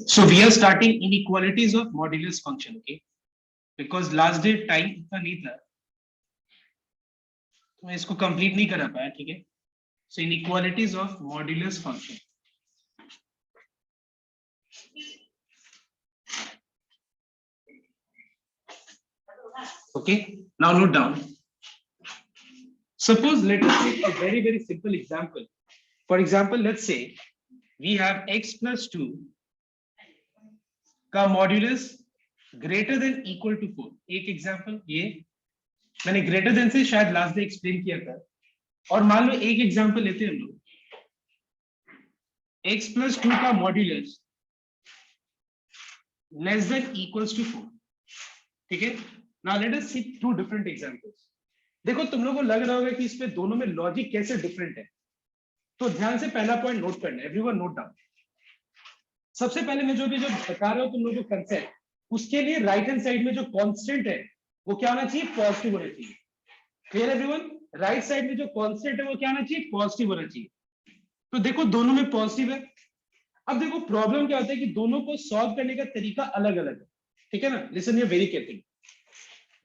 So we are starting inequalities of modulus function, okay? Because last day time इतना नहीं था, तो मैं इसको कंप्लीट नहीं करा पाया, ठीक है? So inequalities of modulus function. Okay, now note down. Suppose let us take a very simple example. For example, let's say we have x plus 2 का modulus greater than equal to 4. एक example ये मैंने greater than से शायद last day explain किया था. और मान लो एक एग्जांपल लेते हैं हम लोग, x plus 2 का modulus less than equals to 4. ठीक है, now let us see two different examples. देखो तुम लोगों को लग रहा होगा कि इसमें दोनों में लॉजिक कैसे डिफरेंट है, तो ध्यान से पहला पॉइंट नोट करना है. Everyone note down. सबसे पहले मैं जो बता रहा हूं तुम लोगों को कंसेप्ट, उसके लिए राइट हैंड साइड में जो कांस्टेंट है वो क्या होना चाहिए? पॉजिटिव होना चाहिए. Clear everyone? राइट साइड में जो कांस्टेंट है वो क्या होना चाहिए? पॉजिटिव होना चाहिए. तो देखो दोनों में पॉजिटिव है. अब देखो प्रॉब्लम क्या होता है कि दोनों को सॉल्व करने का तरीका अलग अलग है. ठीक है ना? Listen you very carefully.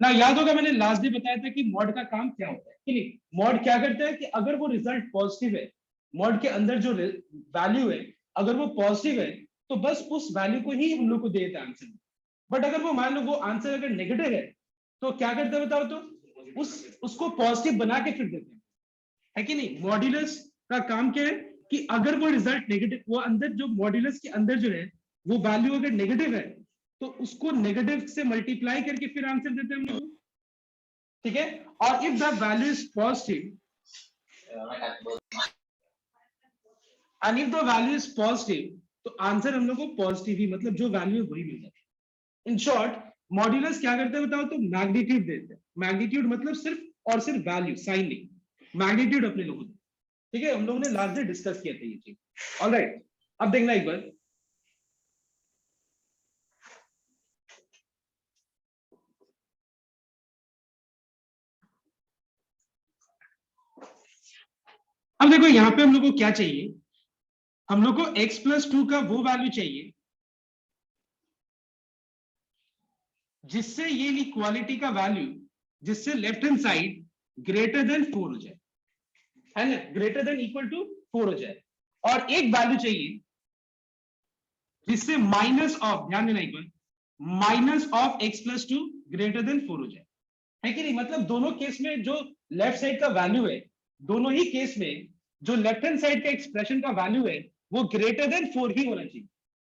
ना याद होगा मैंने लास्ट डे बताया था कि मॉड का काम क्या होता है कि नहीं. मॉड क्या करता है कि अगर वो रिजल्ट पॉजिटिव है, मॉड के अंदर जो वैल्यू है अगर वो पॉजिटिव है तो बस उस वैल्यू को ही हम लोग को दे देता है आंसर में. बट अगर वो मान लो वो आंसर अगर नेगेटिव है तो क्या करते हैं बताओ? तो उसको पॉजिटिव बना के फिर देते हैं, है कि नहीं. मॉड्यूलस का काम क्या है कि अगर वो रिजल्ट नेगेटिव, वो अंदर जो मॉड्यूलस के अंदर जो है वो वैल्यू अगर नेगेटिव है तो उसको नेगेटिव से मल्टीप्लाई करके फिर आंसर देते हैं हम लोग. ठीक है. और if the value is positive and if the value is positive तो आंसर हम लोग को पॉजिटिव ही, मतलब जो वैल्यू है वही मिल जाता है. इन शॉर्ट मॉड्यूलस क्या करते हैं बताओ? तो मैग्नीट्यूड देते हैं. मैग्नीट्यूड मतलब सिर्फ और सिर्फ वैल्यू, साइन नहीं, मैग्नीट्यूड अपने लोगों ने. ठीक है, हम लोगों ने लास्ट डे डिस्कस किया था ये चीज. ऑलराइट, अब देखना एक बार. अब देखो यहां पे हम लोग को क्या चाहिए? हम लोग को x प्लस 2 का वो वैल्यू चाहिए जिससे ये इक्वालिटी का वैल्यू, जिससे left hand side greater than 4 हो जाए, है ना? ग्रेटर देन इक्वल टू 4 हो जाए. और एक वैल्यू चाहिए जिससे माइनस ऑफ, ध्यान देना एक बार, minus of x plus 2 greater than 4 हो जाए, है कि नहीं. मतलब दोनों केस में जो लेफ्ट साइड का वैल्यू है, दोनों ही केस में जो लेफ्ट हैंड साइड का एक्सप्रेशन का वैल्यू है वो ग्रेटर देन 4 ही होना चाहिए.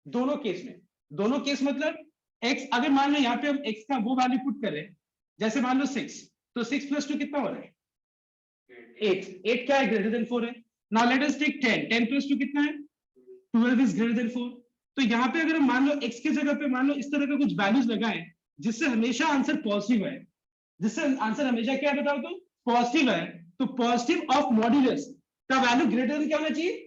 दोनों केस में. दोनों केस मतलब x, अगर मान लो यहाँ पे हम x का वो वैल्यू पुट करें, जैसे मान लो 6, तो 6 प्लस 2 कितना हो रहा है? 8. 8 क्या है? ग्रेटर देन 4 है. Now let us take 10. 10 plus 2 कितना है? 12 इज ग्रेटर देन 4. तो यहाँ पे अगर हम मान लो x की जगह पे मान लो इस तरह का कुछ वैल्यूज लगाएं जिससे हमेशा आंसर पॉजिटिव है, जिससे आंसर हमेशा क्या बताओ तो पॉजिटिव है, तो पॉजिटिव ऑफ मॉड्यूलस का वैल्यू ग्रेटर देन क्या होना चाहिए?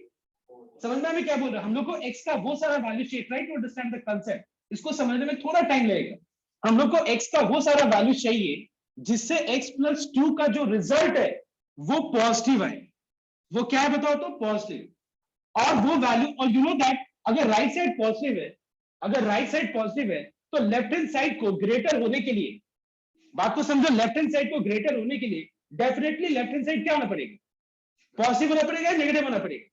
समझ में मैं क्या बोल रहा हूं? हम लोग को x का वो सारा वैल्यू चाहिए. Try to understand the concept. इसको समझने में थोड़ा टाइम लगेगा. हम लोग को x का वो सारा वैल्यू चाहिए जिससे x प्लस 2 का जो रिजल्ट है वो पॉजिटिव है. वो क्या है बताओ तो? पॉजिटिव. और वो वैल्यू, और यू नो दैट अगर राइट साइड पॉजिटिव है, अगर राइट साइड पॉजिटिव है तो लेफ्ट हैंड साइड को ग्रेटर होने के लिए, बात को समझो, लेफ्ट हैंड साइड को ग्रेटर होने के लिए डेफिनेटली लेफ्ट हैंड साइड क्या होना पड़ेगा? पॉजिटिव होना पड़ेगा, नेगेटिव होना पड़ेगा?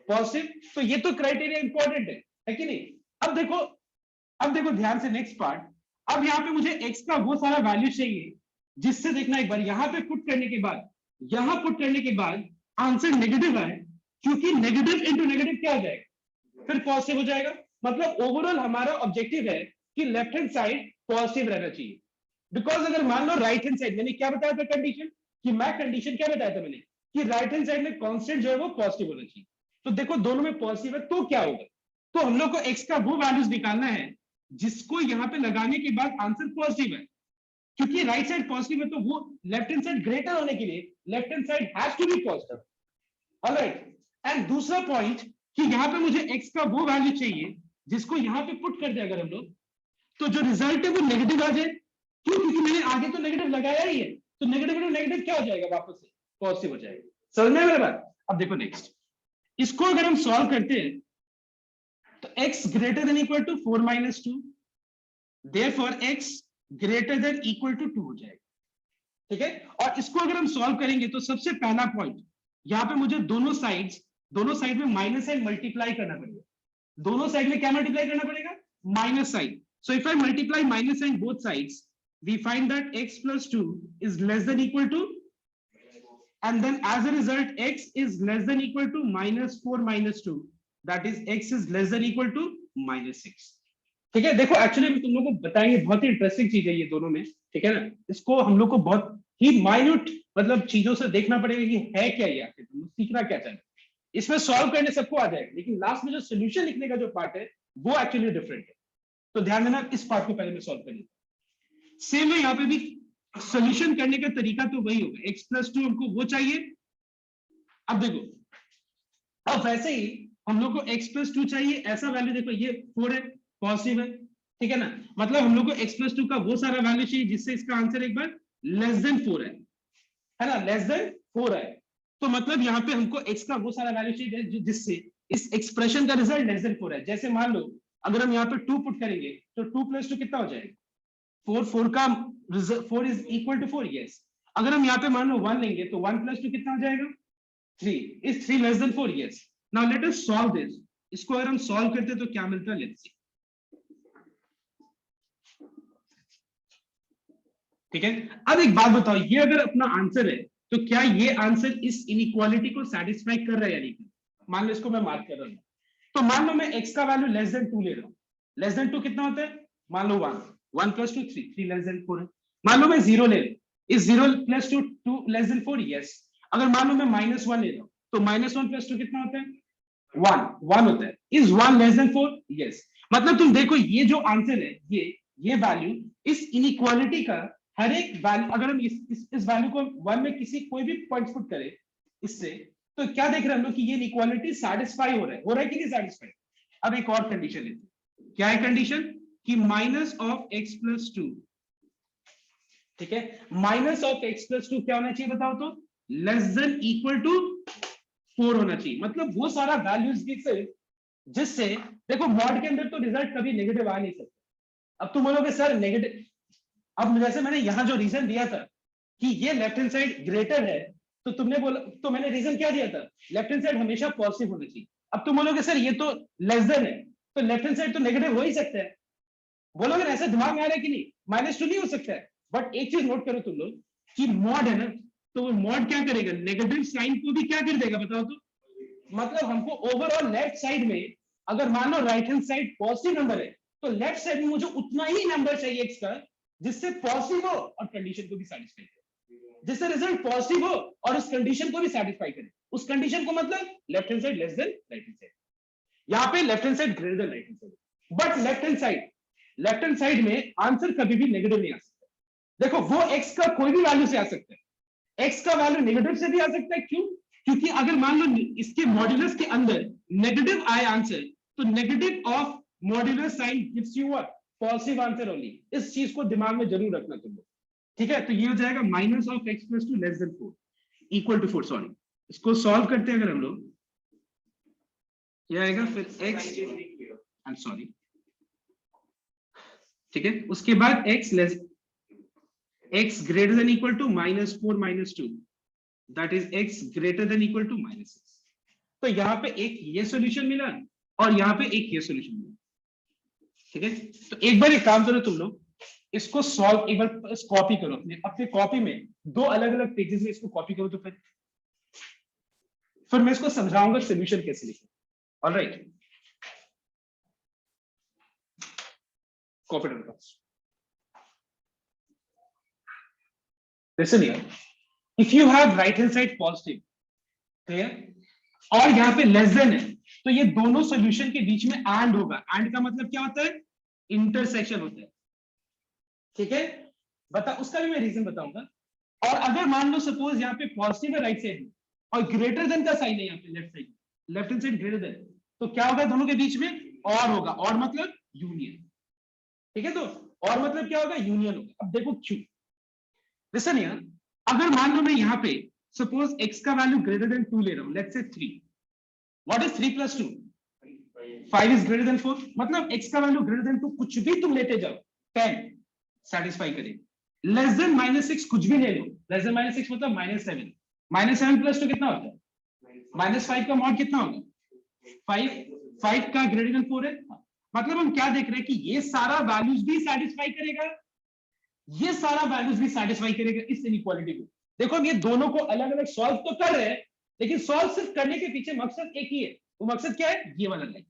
पॉजिटिव. तो ये तो क्राइटेरिया इंपॉर्टेंट है कि नहीं. अब देखो ध्यान से नेक्स्ट पार्ट. अब यहाँ पे मुझे x का वो सारा वैल्यू चाहिए जिससे, देखना एक बार, यहाँ पे पुट करने के बाद, यहाँ पुट करने के बाद आंसर नेगेटिव आए, क्योंकि नेगेटिव इंटू नेगेटिव क्या हो जाएगा? फिर पॉजिटिव हो जाएगा. मतलब ओवरऑल हमारा ऑब्जेक्टिव है कि लेफ्ट हैंड साइड पॉजिटिव रहना चाहिए. बिकॉज अगर मान लो राइट हैंड साइड, मैंने क्या बताया था कंडीशन, कि मैं कंडीशन क्या बताया था मैंने, कि राइट हैंड साइड में कांस्टेंट जो है वो पॉजिटिव होना चाहिए. तो देखो दोनों में पॉजिटिव है तो क्या होगा? तो हम लोग को x का वो वैल्यूज निकालना है जिसको यहाँ पे लगाने के बाद आंसर पॉजिटिव है. क्योंकि राइट साइड पॉजिटिव है तो वो लेफ्ट हैंड साइड ग्रेटर होने के लिए left hand side has to be positive. Alright, and दूसरा पॉइंट कि यहाँ पे मुझे x का वो वैल्यू चाहिए जिसको यहाँ पे पुट कर दे अगर हम लोग, तो जो रिजल्ट है वो नेगेटिव आ जाए। क्यों? क्योंकि मैंने आगे तो नेगेटिव लगाया ही है, तो नेगेटिव नेगेटिव क्या हो जाएगा, वापस से पॉजिटिव हो जाएगा। समझ में मेरी बात? अब देखो नेक्स्ट, इसको अगर हम सॉल्व करते हैं तो x greater than equal to 4 minus 2, therefore x greater than equal to 2 हो जाएगा। ठीक है, और इसको अगर हम सॉल्व करेंगे तो सबसे पहला पॉइंट, यहाँ पे मुझे दोनों साइड में माइनस साइन मल्टीप्लाई करना पड़ेगा। दोनों साइड में क्या मल्टीप्लाई करना पड़ेगा? Minus sign. So if I multiply minus sign both sides, we find that x plus 2 is less than equal to, and then as a result x is less than equal to minus 4 minus 2, that is x is less than equal to minus 6। ठीक है, देखो actually हम तुम लोगों को बताएंगे, बहुत ही interesting चीज है ये दोनों में। ठीक है ना, इसको हम लोग को बहुत ही माइन्यूट मतलब चीजों से देखना पड़ेगा कि है क्या ये, आखिर तुम सीखना क्या चाहते। इसमें सॉल्व करने सबको आ जाएगा, लेकिन लास्ट में जो सोल्यूशन लिखने का जो पार्ट है वो एक्चुअली डिफरेंट है। तो ध्यान देना, इस पार्ट को पहले मैं सॉल्व करिए। सेम है यहाँ पे भी, सोल्यूशन करने का तरीका तो वही होगा, x प्लस 2 हमको वो चाहिए। अब देखो, अब वैसे ही हम लोग को x प्लस 2 चाहिए, ऐसा वैल्यू देखो ये 4 है, पॉजिटिव है। ठीक है ना, मतलब हम लोग को x प्लस 2 का वो सारा वैल्यू चाहिए जिससे इसका आंसर एक बार लेस देन 4 है ना, लेस देन 4 है। तो मतलब यहाँ पे हमको x का वो सारा वैल्यू चाहिए जिससे इस एक्सप्रेशन का रिजल्ट लेस देन 4 है। जैसे मान लो अगर हम यहाँ पे 2 पुट करेंगे तो 2 प्लस 2 कितना हो जाएगा? 4 का 4 इज इक्वल टू 4, यस। अगर हम यहाँ पे मान लो 1 लेंगे तो 1 प्लस 2 कितना हो जाएगा? 3। Is 3 less than 4? Yes. Now let us solve this. इसको अगर हम सॉल्व करते हैं तो क्या मिलता है, लेट्स सी। ठीक है, अब एक बात बताओ, ये अगर अपना आंसर है तो क्या ये आंसर इस इनइक्वालिटी को सेटिस्फाई कर रहा है या नहीं? मान लो इसको मैं मार्क कर रहा हूं, तो मान लो मैं x का वैल्यू लेस देन 2 ले रहा हूं। लेस देन 2 कितना होता है? मान लो 1, 1 प्लस 2 3, 3 लेस देन 4 है। मान लो मैं 0 ले रहा हूं, is 0 plus 2 2 less than 4? Yes. अगर मान लो मैं माइनस 1 ले रहा हूं तो माइनस 1 प्लस 2 कितना होता है? 1 होता है। Is 1 less than 4? यस। मतलब तुम देखो ये जो आंसर है, ये वैल्यू इस इनइक्वालिटी का हर एक वैल्यू, अगर हम इस वैल्यू को 1 में किसी कोई भी पॉइंट पुट करें इससे, तो क्या देख रहे हैं हम लोग कि ये इनइक्वालिटी सेटिस्फाई हो रहा है कि नहीं सेटिस्फाई? अब एक और कंडीशन लेते हैं। क्या है कंडीशन? कि माइनस ऑफ x प्लस 2, ठीक है, माइनस ऑफ x प्लस 2 क्या होना चाहिए बताओ तो? लेस देन इक्वल टू 4 होना चाहिए। मतलब वो सारा वैल्यूज जिससे देखो मॉड के अंदर तो रिजल्ट कभी नेगेटिव आ नहीं सकता। अब तुम बोलोगे सर नेगेटिव, अब जैसे मैंने यहां जो रीजन दिया था कि ये लेफ्ट हैंड साइड ग्रेटर है, तो तुमने बोला, तो मैंने रीजन क्या दिया था? लेफ्ट हैंड साइड हमेशा पॉजिटिव होना चाहिए। अब तुम बोलोगे सर ये तो लेस देन है, तो लेफ्ट हैंड साइड तो नेगेटिव हो ही सकता है। बोलोगे ना, ऐसा दिमाग में आ रहा है कि नहीं? माइनस 2 नहीं हो सकता है। बट एक चीज नोट करो तुम लोग कि मॉड है ना, तो वो मॉड क्या करेगा? नेगेटिव साइन को भी क्या कर देगा बताओ तो? मतलब हमको ओवरऑल लेफ्ट साइड में अगर मान लो right hand side positive number है, तो लेफ्ट साइड में मुझे उतना ही नंबर चाहिए x का जिससे पॉजिटिव हो और कंडीशन को भी सेटिस्फाई करे, जिससे रिजल्ट पॉजिटिव हो और उस कंडीशन को भी सेटिस्फाई करे। उस कंडीशन को मतलब left hand side less than right hand side. यहाँ पे left hand side greater than right hand side, but left hand side में आंसर कभी भी नेगेटिव नहीं आ सकता। देखो वो x का कोई भी वैल्यू से आ सकता है, x का वैल्यू नेगेटिव से भी आ सकता है। क्यों? क्योंकि अगर मान लो इसके मॉड्यूलस के अंदर नेगेटिव आए आंसर, तो negative of modulus sign gives you what? Positive answer only. इस चीज को दिमाग में जरूर रखना तुम लोग। ठीक है, तो ये हो जाएगा minus of x plus 2 less than 4 equal to 4। Sorry, इसको सॉल्व करते हैं अगर हम लोग, ये आएगा फिर x, आई एम सॉरी, ठीक है, उसके बाद x greater than equal to minus 4 minus 2, that is x greater than equal to minus 6। तो यहाँ पे एक ये सॉल्यूशन मिला और यहाँ पे एक ये सॉल्यूशन मिला। ठीक है, तो एक बार एक काम करो तुम लोग, इसको सॉल्व एक बार कॉपी करो अपने कॉपी में, 2 अलग अलग पेजेस में इसको कॉपी करो, तो फिर मैं इसको समझाऊंगा सॉल्यूशन कैसे लिखें। Alright, copy down. Listen here, if you have right hand side positive, clear, और यहाँ पे लेस देन है, तो ये दोनों सॉल्यूशन के बीच में एंड होगा। एंड का मतलब क्या होता है? इंटरसेक्शन होता है। ठीक है, बता, उसका भी मैं रीजन बताऊंगा। और अगर मान लो सपोज यहाँ पे पॉजिटिव है राइट साइड में और ग्रेटर देन का साइन है यहाँ पे left side, left hand side greater than, तो क्या होगा दोनों के बीच में? और होगा, और मतलब यूनियन। ठीक है, तो और मतलब क्या होगा? यूनियन होगा। अब देखो क्यों, लिसन यार, अगर मान लो मैं यहाँ पे सपोज x का वैल्यू ग्रेटर देन 2 ले रहा हूं, let's say 3, what is 3 plus 2? 5 is greater than 4, मतलब x का वैल्यू ग्रेटर देन 2 कुछ भी तुम लेते जाओ 10 सेटिस्फाई करेगा। लेस देन -6 कुछ भी ले लो, लेस देन -6 मतलब -7, -7 प्लस 2 कितना होता है? -5 का मॉड कितना होगा? 5, 5 का ग्रेटर देन 4 है। मतलब हम क्या देख रहे हैं कि ये सारा वैल्यूज भी सेटिस्फाई करेगा, ये सारा वैल्यूज भी सेटिस्फाई करेगा इस इनइक्वालिटी को। देखो हम ये दोनों को अलग अलग सॉल्व तो कर रहे हैं, लेकिन सॉल्व सिर्फ करने के पीछे मकसद एक ही है। वो मकसद क्या है? ये वाला लाइन,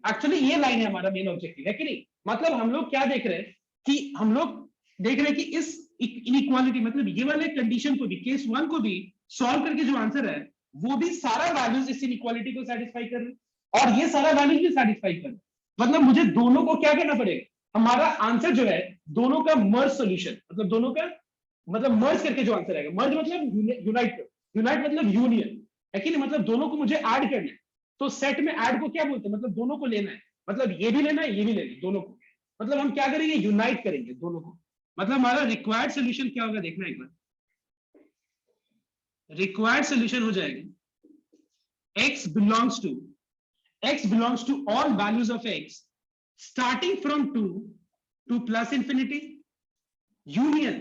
एक्चुअली ये लाइन है हमारा मेन ऑब्जेक्टिव, है कि नहीं? मतलब हम लोग क्या देख रहे हैं कि हम लोग देख रहे हैं कि इस इनइक्वालिटी, मतलब ये वाले कंडीशन को भी, केस 1 को भी सॉल्व करके जो आंसर है वो भी सारा वैल्यूज इस इनइक्वालिटी को सेटिस्फाई कर रहे हैं और ये सारा वैल्यूज भी सेटिस्फाई कर रहे हैं। मतलब मुझे दोनों को क्या करना पड़ेगा? हमारा आंसर जो है दोनों का मर्ज सॉल्यूशन, मतलब दोनों का मतलब मर्ज करके जो आंसर आएगा, मर्ज मतलब यूनाइट, यूनाइट मतलब यूनियन, है कि नहीं? मतलब दोनों को मुझे ऐड करना है, तो सेट में ऐड को क्या बोलते हैं? मतलब दोनों को लेना है, मतलब ये भी लेना है ये भी लेना है, दोनों को। मतलब हम क्या करेंगे? यूनाइट करेंगे दोनों को। मतलब हमारा रिक्वायर्ड सोल्यूशन क्या होगा देखना एक बार। रिक्वायर्ड सोल्यूशन हो जाएगा x belongs to all values of x starting from 2 to plus infinity union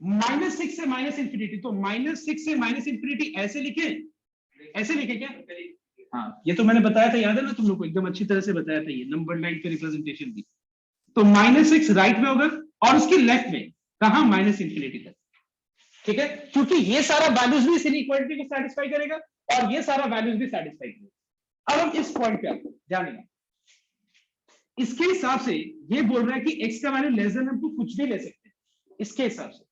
-6 से माइनस इंफिनिटी। तो -6 से माइनस इंफिनिटी ऐसे लिखे, ऐसे लिखे क्या? हाँ, ये तो मैंने बताया था, याद है ना तुम लोग को? एकदम अच्छी तरह से बताया था, ये नंबर लाइन का रिप्रेजेंटेशन भी। तो -6 राइट में होगा और उसके लेफ्ट में कहा? माइनस इंफिनिटी तक। ठीक है, क्योंकि ये सारा वैल्यूज भी इस इनइक्वालिटी को सेटिस्फाई करेगा और ये सारा वैल्यूज भी सेटिस्फाई करेगा। अब हम इस पॉइंट पे आते हैं, ध्यान देना। इसके हिसाब से ये बोल रहा है कि x का वैल्यू लेस देन हम कुछ भी ले सकते हैं इसके हिसाब से।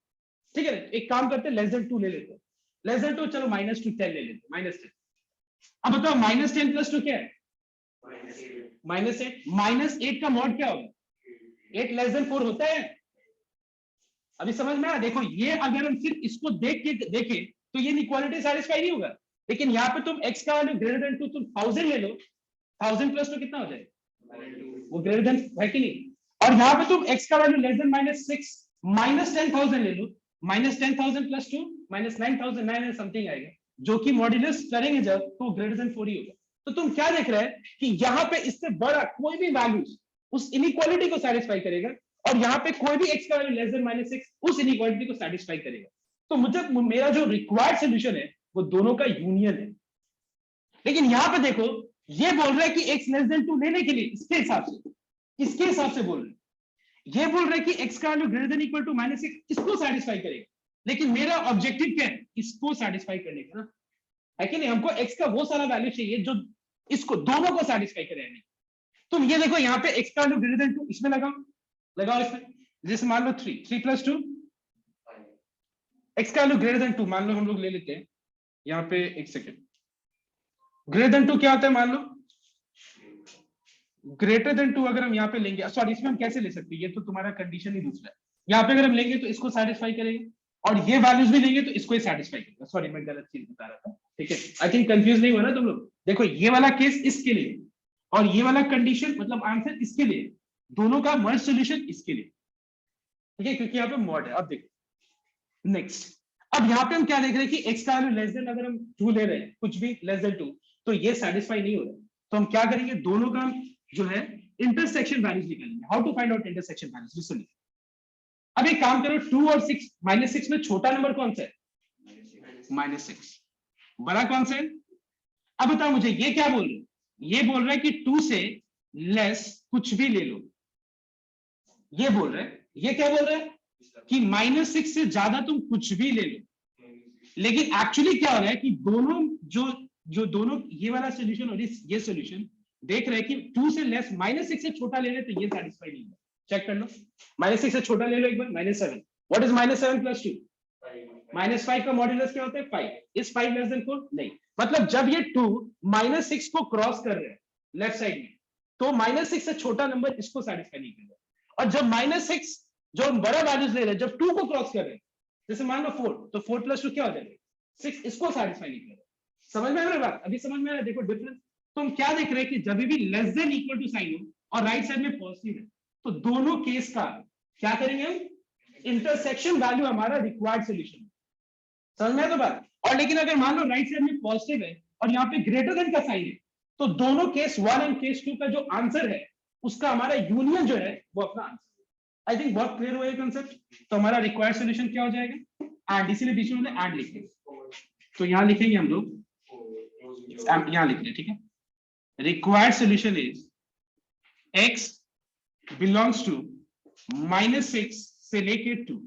ठीक है, एक काम करते हैं, लेस देन 2 ले लेते हैं। लेस देन 2 चलो -2 10 ले लेते हैं, -10। अब बताओ -10 प्लस 2 क्या है? -8। -8 का मॉड क्या होगा? 8 लेस देन 4 होता है। अभी समझ में आया? देखो ये अगर हम सिर्फ इसको देख के देखें तो ये इक्वालिटी सेटिस्फाई नहीं होगा, लेकिन यहाँ पे तुम x का वैल्यू ग्रेटर देन 2, तुम 1000 ले लो, 1000 प्लस 2 कितना हो जाएगा? वो ग्रेटर देन है कि नहीं? और यहाँ पे तुम x का वैल्यू लेस देन -6, -10,000 ले लो, -10,000 प्लस 2 -9,900 समथिंग आएगा, जो कि मॉड्यूलस करेंगे जब तो ग्रेटर देन 4 ही होगा। तो तुम क्या देख रहे हैं कि यहाँ पे इससे बड़ा कोई भी वैल्यूज उस इनइक्वालिटी को सेटिस्फाई करेगा और यहाँ पे कोई भी x का वैल्यू लेस देन -6 उस इनइक्वालिटी को सेटिस्फाई करेगा। तो मुझे मेरा जो रिक्वायर्ड सॉल्यूशन है वो दोनों का यूनियन है। लेकिन यहाँ पे देखो ये बोल रहा है कि x लेस देन 2 लेने के लिए इसके हिसाब से बोल रहे हैं, ये बोल रहा है कि x का value greater than equal to -6 इसको सेटिस्फाई करेगा। लेकिन मेरा ऑब्जेक्टिव क्या है? इसको सेटिस्फाई करने का ना, है कि नहीं? हमको x का वो सारा वैल्यू चाहिए जो इसको दोनों को सेटिस्फाई करे। तुम ये देखो यहाँ पे x का वैल्यू ग्रेटर देन 2 इसमें लगाओ इसमें, जैसे मान लो 3 प्लस 2, x का वैल्यू ग्रेटर देन 2 मान लो हम लोग ले लेते हैं यहाँ पे, एक सेकेंड, ग्रेटर देन 2 क्या होता है? मान लो ग्रेटर देन 2 अगर हम यहाँ पे लेंगे, सॉरी इसमें हम कैसे ले सकते हैं? ये तो तुम्हारा कंडीशन ही दूसरा है। यहाँ पे अगर हम लेंगे तो इसको सेटिस्फाई करेंगे और ये वैल्यूज भी लेंगे तो इसको ही सेटिस्फाई करेगा। सॉरी मैं गलत चीज बता रहा था, ठीक है? आई थिंक कंफ्यूज नहीं हुआ ना तुम लोग? देखो ये वाला केस इसके लिए और ये वाला कंडीशन मतलब आंसर इसके लिए, दोनों का मर्ज सॉल्यूशन इसके लिए, ठीक है? क्योंकि यहाँ पे मॉड है। अब देखो नेक्स्ट, अब यहाँ पे हम क्या देख रहे हैं कि x का वैल्यू लेस देन अगर हम 2 ले रहे हैं, कुछ भी लेस देन 2, तो ये सेटिस्फाई नहीं हो रहा, तो हम क्या करेंगे? दोनों का जो है इंटरसेक्शन वैल्यूज निकालेंगे। How to find out intersection values? Listen, अब एक काम करो, 2 और 6, -6 में छोटा नंबर कौन सा है? -6। बड़ा कौन सा है? अब बताओ मुझे ये क्या बोल रहे हैं? ये बोल रहा है कि 2 से लेस कुछ भी ले लो, ये बोल रहा है। ये क्या बोल रहा है? कि -6 से ज्यादा तुम कुछ भी ले लो। लेकिन एक्चुअली क्या हो रहा है कि दोनों जो दोनों ये वाला सॉल्यूशन और ये सॉल्यूशन देख रहे हैं कि 2 से लेस -6 से छोटा ले रहे तो ये सेटिस्फाई नहीं होगा। चेक कर लो, -6 से छोटा ले लो एक बार, -7। What is -7 plus 2? -5 का मॉड्यूलस क्या होता है? 5। Is 5 less than 4? नहीं। मतलब जब ये 2 -6 को क्रॉस कर रहे हैं लेफ्ट साइड में, तो -6 से छोटा नंबर इसको सेटिस्फाई नहीं करेगा। और जब -6 जो हम बड़ा वैल्यूज ले रहे हैं, जब 2 को क्रॉस कर रहे हैं, जैसे मान लो 4, तो 4 + 2 क्या हो जाएगा 6, इसको सेटिस्फाई नहीं कर रहा। समझ में आ रहा है बात? अभी समझ में आ रहा है? देखो डिफरेंस। तो हम क्या देख रहे हैं कि जब भी less than equal to sign हो और राइट साइड में पॉजिटिव है, तो दोनों केस का क्या करेंगे हम, इंटरसेक्शन वैल्यू हमारा रिक्वायर्ड सोल्यूशन। समझ में आया तो बात? और लेकिन अगर मान लो राइट साइड में पॉजिटिव है और यहाँ पे ग्रेटर देन का साइन है, तो दोनों केस 1 एंड केस 2 का जो आंसर है उसका हमारा यूनियन जो है वो अपना आंसर। आई थिंक बहुत क्लियर हुआ ये कंसेप्ट। तो हमारा रिक्वायर्ड सॉल्यूशन क्या हो जाएगा, एंड, इसीलिए बीच में हमने एंड लिखेंगे। तो यहां लिखेंगे हम लोग, यहां लिख रहे हैं, ठीक है। Required solution is x belongs to -6 से लेके 2।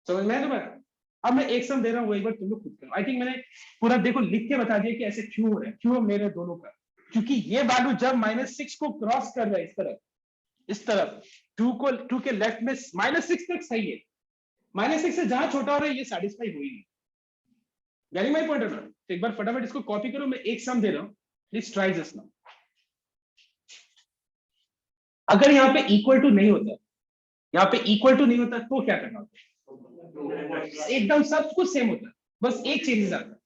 समझ में आया तुम्हें? अब मैं एक सम दे रहा हूं, वो एक बार तुम लोग खुद करो। आई थिंक मैंने पूरा देखो लिख के बता दिया कि ऐसे क्यों हो रहा है, क्यों मेरे दोनों का, क्योंकि ये वैल्यू जब -6 को क्रॉस कर रहा है इस तरफ 2 के लेफ्ट में -6 तक सही है, -6 से जहां छोटा हो रहा है ये सेटिस्फाई हो ही नहीं। Getting my point? तो एक बार फटाफट इसको कॉपी करो, मैं एक सम दे रहा हूं, प्लीज ट्राई दिस नाउ। अगर यहाँ पे इक्वल टू नहीं होता, यहाँ पे इक्वल टू नहीं होता तो क्या करना होता? एकदम सब कुछ सेम होता है, बस एक चेंजेस आता है।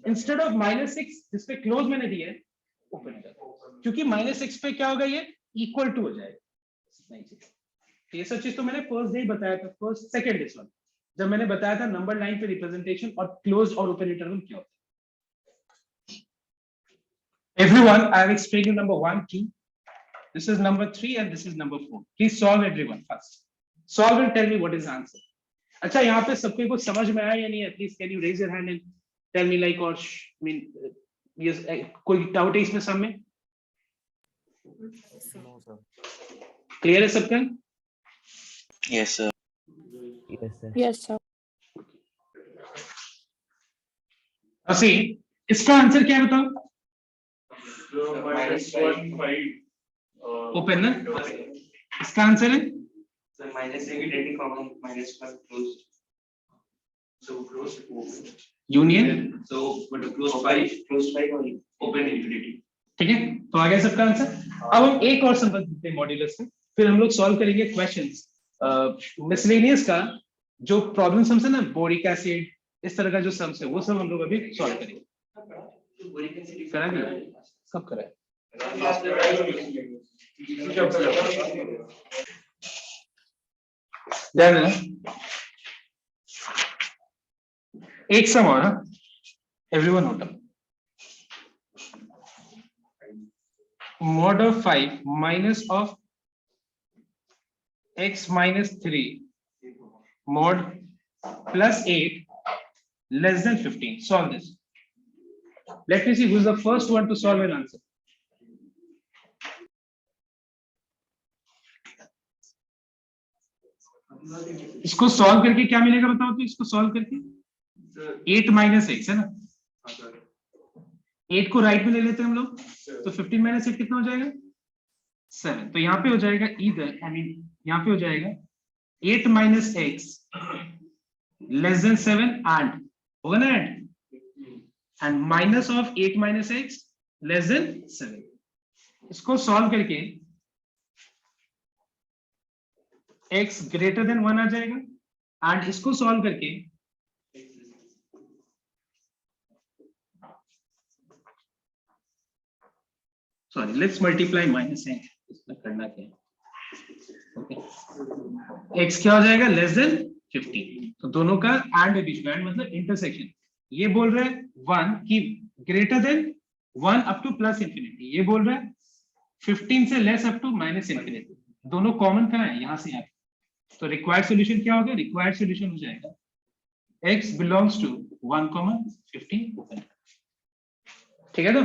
इंस्टेड ऑफ -6 जिसपे क्लोज मैंने दिया है, ओपन हो जाता, क्योंकि -6 पे क्या होगा, ये इक्वल टू हो जाएगा। नहीं चाहिए ये सब चीज तो मैंने फर्स्ट डे ही बताया था, फर्स्ट सेकंड डे सॉरी, जब मैंने बताया था नंबर लाइन पे रिप्रेजेंटेशन और क्लोज और ओपन इंटरवल क्या होता है। Everyone, I have explained you number 1 2, this is number 3 and this is number 4. Please solve everyone first. Solve and tell me what is the answer. अच्छा, यहाँ पे सबको कुछ समझ में आया या नहीं है? Please can you raise your hand and tell me like, or mean yes, कोई डाउट है इसमें सब में? No, sir. क्लियर है सबका? Yes, sir. Yes, sir. Yes, sir. असी, इसका आंसर क्या है बताओ? -1.5. ओपन ना? इसका आंसर है So minus negative comma -1 closed. So closed. Union. So but closed 5 or open infinity. ठीक है, तो आ गया सबका आंसर। अब हम एक और सिंपल देखते हैं मॉड्यूलस से, फिर हम लोग सॉल्व करेंगे क्वेश्चंस मिसलेनियस का, जो प्रॉब्लम सम्स है ना, बोरिक एसिड, इस तरह का जो सम्स है वो सब हम लोग अभी सॉल्व करेंगे। करा दिया? सब करा है। ध्यान देना, एक सम और, everyone note down. mod of 5 minus of x minus 3 mod plus 8 less than 15. Solve this. Let me see who is the first one to solve an answer. इसको सॉल्व करके क्या मिलेगा बताओ? तो इसको सॉल्व करके 8 minus x है ना, 8 को राइट में ले लेते हैं हम लोग, तो 15 minus 8 कितना हो जाएगा? 7। तो यहाँ पे हो जाएगा इधर, आई मीन यहाँ पे हो जाएगा 8 minus x less than 7 and होगा ना add, and minus of 8 minus x less than 7। इसको सॉल्व करके x greater than 1 आ जाएगा, एंड इसको सॉल्व करके सॉरी लेट्स मल्टीप्लाई माइनस है, इसमें करना क्या है, ओके। x क्या हो जाएगा? Less than 15। तो दोनों का एंड है बीच में, एंड मतलब इंटरसेक्शन। ये बोल रहा है 1 की greater than 1 up to plus infinity, ये बोल रहा है 15 से less up to minus infinity. दोनों कॉमन कहाँ है? यहाँ से यहाँ। तो रिक्वायर्ड सॉल्यूशन क्या होगा? रिक्वायर्ड सॉल्यूशन हो जाएगा x बिलोंग्स टू 1, 15। ठीक है, तो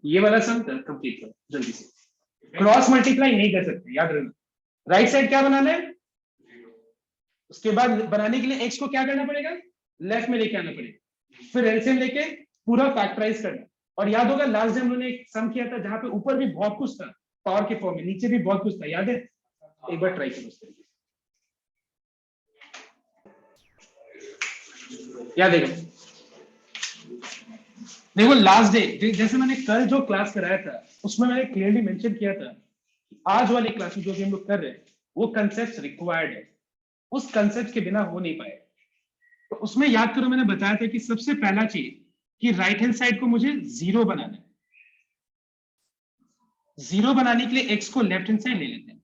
ये वाला सम कंप्लीट करो जल्दी से। क्रॉस मल्टीप्लाई नहीं कर सकते, याद रखना। राइट साइड क्या बनाना है, उसके बाद बनाने के लिए x को क्या करना पड़ेगा? लेफ्ट में लेके आना पड़ेगा, फिर एलसीएम लेके पूरा फैक्टराइज करना। और याद होगा लास्ट टाइम हमने एक सम किया था जहां पे ऊपर भी बहुत कुछ था पावर के फॉर्म में, नीचे भी बहुत कुछ था, याद है? एक बार ट्राई करो उससे, याद है? देखो लास्ट डे जैसे मैंने कल जो क्लास कराया था उसमें मैंने क्लियरली मेंशन किया था कि आज वाले क्लास में जो भी हम लोग कर रहे हैं वो कंसेप्ट रिक्वायर्ड है, उस कंसेप्ट के बिना हो नहीं पाए। तो उसमें याद करो मैंने बताया था कि सबसे पहला चीज कि राइट हैंड साइड को मुझे जीरो बनाना है। जीरो बनाने के लिए एक्स को लेफ्ट हैंड साइड ले लेते हैं।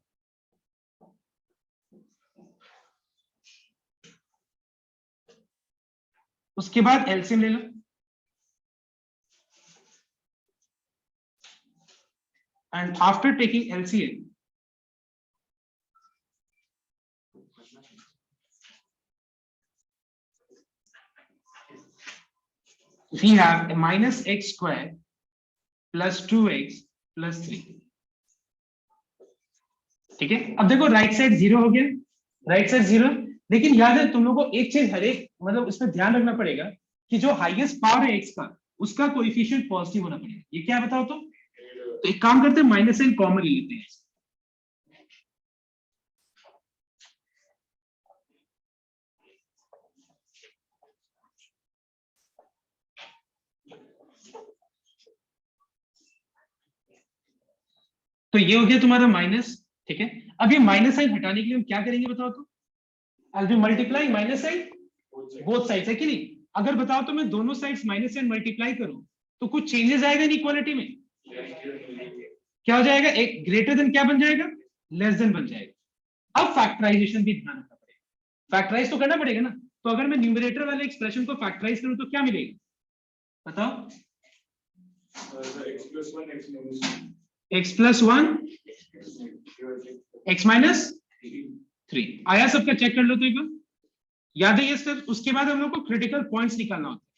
उसके बाद एलसीएम ले लो। And after taking LCM we have a minus x square plus 2x plus 3। ठीक है, अब देखो राइट साइड जीरो हो गया, राइट साइड जीरो। लेकिन याद है तुम लोगों को एक चीज हर एक मतलब इसमें ध्यान रखना पड़ेगा कि जो हाईएस्ट पावर है एक्स का उसका कोएफिशिएंट पॉजिटिव होना पड़ेगा। ये क्या बताओ तो एक काम करते हैं माइनस साइन कॉमन ले लेते हैं। तो ये हो गया तुम्हारा माइनस। ठीक है, अब ये माइनस साइन हटाने के लिए हम क्या करेंगे बताओ तो? I will be multiplying minus sign both sides, है कि नहीं? अगर बताओ तो मैं दोनों साइड्स माइनस साइन मल्टीप्लाई करूं तो कुछ चेंजेस आएगा इक्वालिटी में? क्या हो जाएगा? एक ग्रेटर देन क्या बन जाएगा? लेस देन बन जाएगा। अब फैक्टराइजेशन भी ध्यान रखना पड़ेगा, फैक्टराइज तो करना पड़ेगा ना। तो अगर मैं न्यूमरेटर वाले एक्सप्रेशन को फैक्टराइज करूं तो क्या मिलेगा बताओ? x plus one x minus 3 आया? सबका चेक कर लो तो एक बार। याद है ये सर? उसके बाद हम लोग को क्रिटिकल पॉइंट्स निकालना होता है।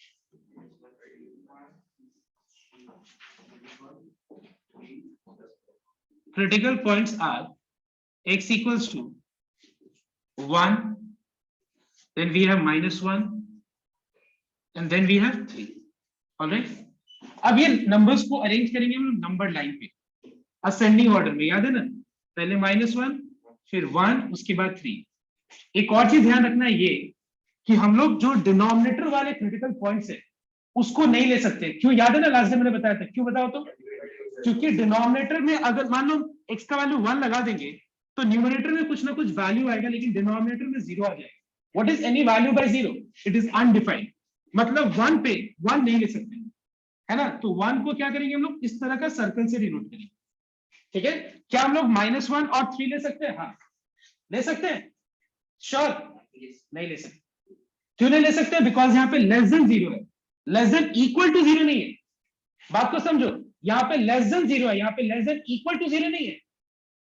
critical points are x equals to 1, then we have minus 1 and then we have 3। Alright, अब ये नंबर्स को अरेंज करेंगे हम नंबर लाइन पे असेंडिंग ऑर्डर में। याद है ना, पहले -1 फिर 1 उसके बाद 3। एक और चीज ध्यान रखना है ये कि हम लोग जो डिनोमिनेटर वाले क्रिटिकल पॉइंट्स है उसको नहीं ले सकते। क्यों? याद है ना लास्ट टाइम मैंने बताया था, क्यों बताओ तो? क्योंकि डिनोमिनेटर में अगर मान लो x का वैल्यू 1 लगा देंगे तो न्यूमरेटर में कुछ ना कुछ वैल्यू आएगा लेकिन डिनोमिनेटर में 0 आ जाएगा। What is any value by 0? It is undefined. मतलब 1 पे 1 नहीं ले सकते, है ना? तो 1 को क्या करेंगे हम लोग? इस तरह का सर्कल से डिनोट करेंगे। ठीक है, क्या हम लोग -1 और 3 ले सकते हैं? हाँ ले सकते हैं। श्योर? नहीं ले सकते। क्यों नहीं ले सकते? बिकॉज यहाँ पे लेस देन 0 है, लेस देन इक्वल टू 0 नहीं है। बात को समझो, यहाँ पे लेस देन 0 है, यहाँ पे लेस देन इक्वल टू 0 नहीं है।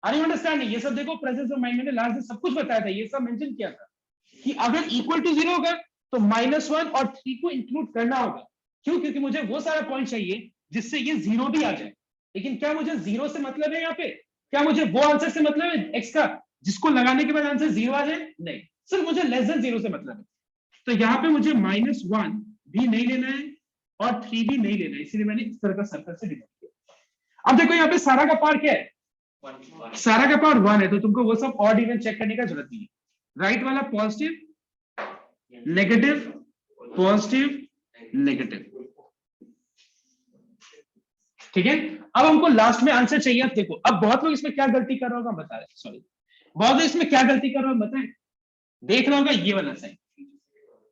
Are you understanding? ये सब देखो प्रेजेंस ऑफ माइंड, मैंने लास्ट में सब कुछ बताया था, ये सब मेंशन किया था कि अगर इक्वल टू 0 होगा तो -1 और 3 को इंक्लूड करना होगा। क्यों? क्योंकि मुझे वो सारा पॉइंट चाहिए जिससे ये 0 भी आ जाए। लेकिन क्या मुझे 0 से मतलब है यहाँ पे? क्या मुझे वो आंसर से मतलब है एक्स का जिसको लगाने के बाद आंसर 0 आ जाए? नहीं, सिर्फ मुझे लेस देन 0 से मतलब है। तो यहाँ पे मुझे -1 भी नहीं लेना है और 3 भी नहीं लेना है, इसलिए मैंने इस तरह का सर्कल से डिनोट किया। अब देखो यहाँ पे सारा का पावर क्या है? सारा का पावर 1 है, तो तुमको वो सब ऑड इवन चेक करने का जरूरत नहीं है। राइट वाला पॉजिटिव नेगेटिव पॉजिटिव नेगेटिव। ठीक है, अब हमको लास्ट में आंसर चाहिए। अब देखो, अब बहुत लोग इसमें क्या गलती कर रहे होगा बता रहे, सॉरी, बहुत लोग इसमें क्या गलती कर रहे हो बताएं? देख रहा होगा ये वाला साइन।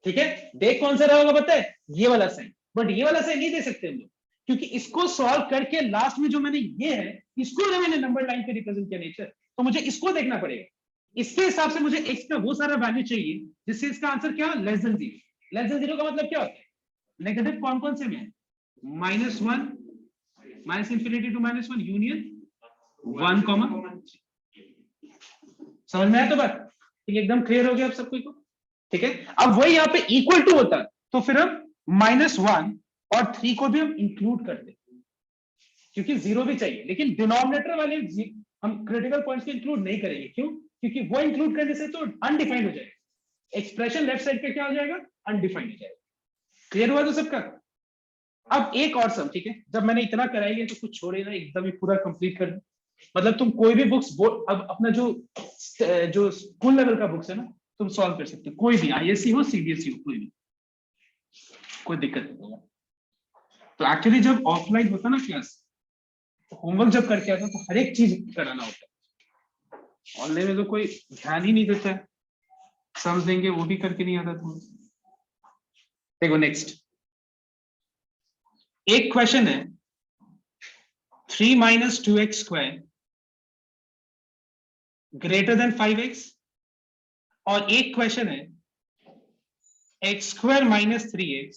ठीक है, देख कौन सा रहा होगा पता है? ये वाला साइन। बट ये वाला साइन नहीं दे सकते हम लोग, क्योंकि इसको सॉल्व करके लास्ट में जो मैंने ये है इसको जो मैंने नंबर लाइन पे रिप्रेजेंट किया नेचर, तो मुझे इसको देखना पड़ेगा। इसके हिसाब से मुझे x का वो सारा वैल्यू चाहिए जिससे इसका आंसर क्या? Less than 0। लेस देन 0 का मतलब क्या होता है? नेगेटिव कौन कौन से में है? -1 minus infinity to -1 union 1 comma. समझ में आया तो बात? ठीक है, एकदम क्लियर हो गया आप सबको को? ठीक है, अब वही यहाँ पे इक्वल टू होता तो फिर हम -1 और 3 को भी हम इंक्लूड करते, क्योंकि 0 भी चाहिए। लेकिन डिनोमिनेटर वाले हम क्रिटिकल पॉइंट्स को इंक्लूड नहीं करेंगे। क्यों? क्योंकि वो इंक्लूड करने से तो अनडिफाइंड हो जाएगा, एक्सप्रेशन लेफ्ट साइड का क्या हो जाएगा? अनडिफाइंड हो जाएगा। क्लियर हुआ तो सबका? अब एक और सम, ठीक है, जब मैंने इतना कराई है तो कुछ छोड़े ना, एकदम ही पूरा कंप्लीट कर। मतलब तुम कोई भी बुक्स अब अपना जो स्कूल लेवल का बुक्स है ना तुम सॉल्व कर सकते हो, कोई भी, आईएससी हो सीबीएसई हो, कोई भी, कोई दिक्कत नहीं होगा। तो एक्चुअली जब ऑफलाइन होता ना क्लास, तो होमवर्क जब करके आता तो हर एक चीज कराना होता है। ऑनलाइन में तो कोई ध्यान ही नहीं देता है, समझ देंगे वो भी करके नहीं आता तुम्हें। देखो नेक्स्ट एक क्वेश्चन है 3 minus 2x square greater than 5x, और एक क्वेश्चन है x square minus 3x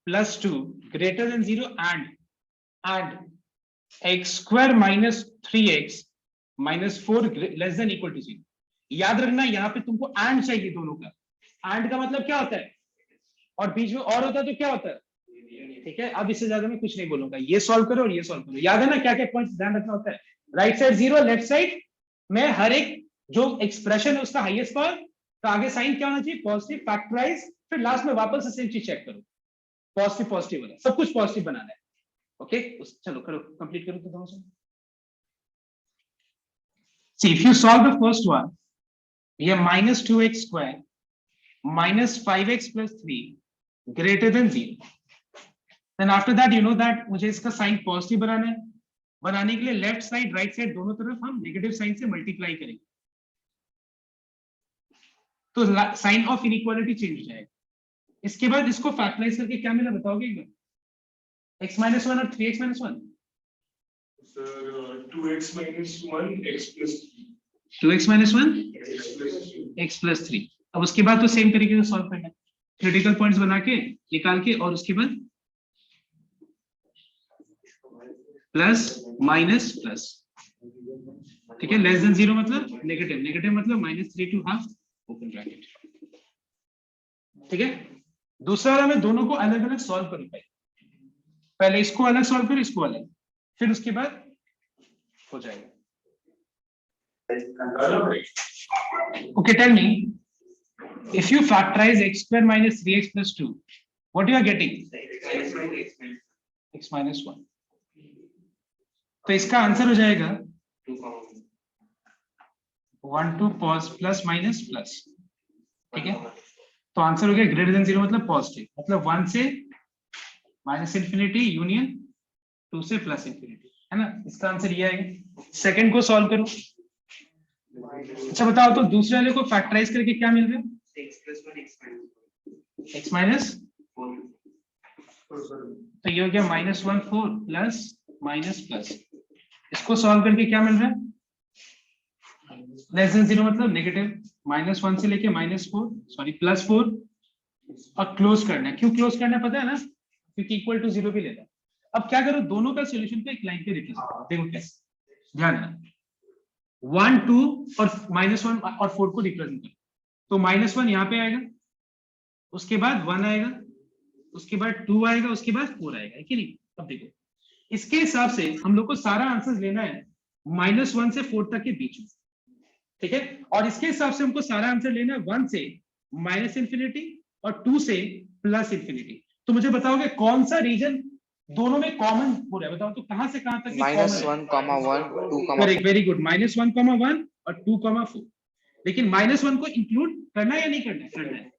plus 2 greater than 0 and x square minus 3x minus 4 less than equal to 0। याद रखना यहाँ पे तुमको एंड चाहिए दोनों का। एंड का मतलब क्या होता है, और बीच में और होता है तो क्या होता है, ठीक है। अब इससे ज्यादा मैं कुछ नहीं बोलूंगा, ये सॉल्व करो और ये सॉल्व करो। याद है ना क्या क्या पॉइंट्स ध्यान रखना होता है। राइट साइड 0, लेफ्ट साइड में हर एक जो एक्सप्रेशन है उसका हाईएस्ट पावर, तो आगे साइन क्या होना चाहिए, पॉजिटिव, फैक्टराइज, फिर लास्ट में वापस से सेम चीज चेक करो, पॉजिटिव पॉजिटिव वाला, सब कुछ पॉजिटिव बनाना है। ओके चलो करो, कंप्लीट करो तो दोनों से। See, if you solve the first one, we have minus 2x square minus 5x plus 3 greater than 0. Then after that, you know that मुझे इसका साइन पॉजिटिव बनाना है। बनाने के लिए लेफ्ट साइड राइट साइड दोनों तरफ हम नेगेटिव साइन से मल्टीप्लाई करेंगे, तो साइन ऑफ इनइक्वालिटी चेंज हो जाएगा। इसके बाद इसको फैक्टराइज करके क्या मिला बताओगे एक बार, x minus 1 और 3x minus 1। Sir, 2x minus 1 x plus 3. 2x minus 1 X plus 3. x plus 3। अब उसके बाद तो सेम तरीके से सॉल्व करना है, क्रिटिकल पॉइंट्स बना के निकाल के, और उसके बाद प्लस माइनस प्लस, ठीक है। लेस देन 0 मतलब नेगेटिव, नेगेटिव मतलब -3 to हाफ ओपन ब्रैकेट, ठीक है। दूसरा वाला मैं दोनों को अलग अलग सॉल्व करूं भाई, पहले इसको अलग सॉल्व करो, इसको अलग, फिर उसके बाद हो जाएगा। Okay, tell me, if you factorize x square minus 3x plus 2, what you are getting? X minus 1। तो इसका आंसर हो जाएगा 1 2 प्लस माइनस प्लस, ठीक है। तो आंसर हो गया ग्रेटर देन 0 मतलब पॉजिटिव, मतलब 1 से माइनस इंफिनिटी यूनियन 2 से प्लस इंफिनिटी, है ना। इसका आंसर ये आएगा। सेकंड को सॉल्व करो। अच्छा बताओ तो दूसरे वाले को फैक्टराइज करके क्या मिल रहा है, x माइनस 4, तो ये हो गया -1 4 प्लस माइनस प्लस। इसको सॉल्व करके क्या मिल रहा है, लेस देन 0 मतलब नेगेटिव, -1 से लेके -4 सॉरी +4, और क्लोज करना है। क्यों क्लोज करना है पता है ना, क्योंकि इक्वल टू 0 भी लेता है। अब क्या करो, दोनों का सॉल्यूशन पे एक लाइन पे रिप्लेस करो, देखो कैसे, ध्यान देना। 1 2 और -1 और 4 को रिप्रेजेंट करो, तो -1 यहाँ पे आएगा, उसके बाद 1 आएगा, उसके बाद 2 आएगा, उसके बाद 4 आएगा, है कि नहीं। अब देखो इसके हिसाब से हम लोग को सारा आंसर लेना है -1 से 4 तक के बीच में, ठीक है। और इसके हिसाब से हमको सारा आंसर लेना है 1 से माइनस इंफिनिटी और 2 से प्लस इंफिनिटी। तो मुझे बताओगे कौन सा रीजन दोनों में कॉमन हो रहा है, बताओ तो कहां से कहां तक -1, 1, 2, करेक्ट, वेरी गुड, -1, 1 और 2, 4। लेकिन -1 को इंक्लूड करना है या नहीं करना है, करना है।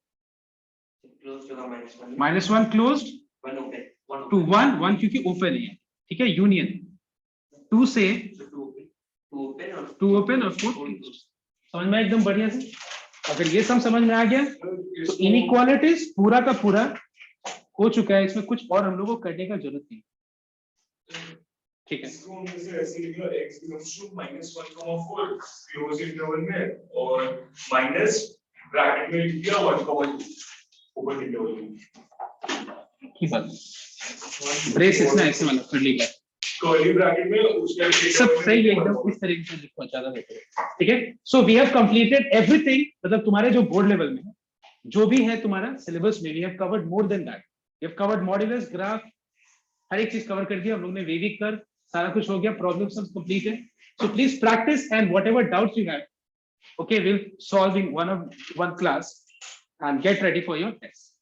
-1 क्लोज्ड, 2 1 1 क्योंकि ओपन है, ठीक है, यूनियन 2 से 2 ओपन और 4 क्लोज्ड। समझ में एकदम बढ़िया से। अगर ये सब समझ में आ गया तो इनइक्वालिटीज पूरा का पूरा हो चुका है, इसमें कुछ और हम लोगों को करने का जरूरत नहीं, ठीक है। इसको हम जैसे ऐसे लिख लो x becomes to -1, 4 close interval में, और माइनस ब्रैकेट में लिख दिया 1, 2 ओपन इंटरवल में। की बात ब्रेस इसने ऐसे वाला कर लिया, कर्ली ब्रैकेट में उसका सब सही है एकदम, इस तरीके से लिखो ज्यादा बेहतर है, ठीक है। So we have completed everything, मतलब तुम्हारे जो बोर्ड लेवल में है जो भी है तुम्हारा सिलेबस में, we have covered more than that. We have covered modulus, graph, हर एक चीज कवर कर दिया हम लोग ने, वेविक कर सारा कुछ हो गया, प्रॉब्लम सब कंप्लीट है। So please practice and whatever doubts you have, okay, will solve in one class and get ready for your test.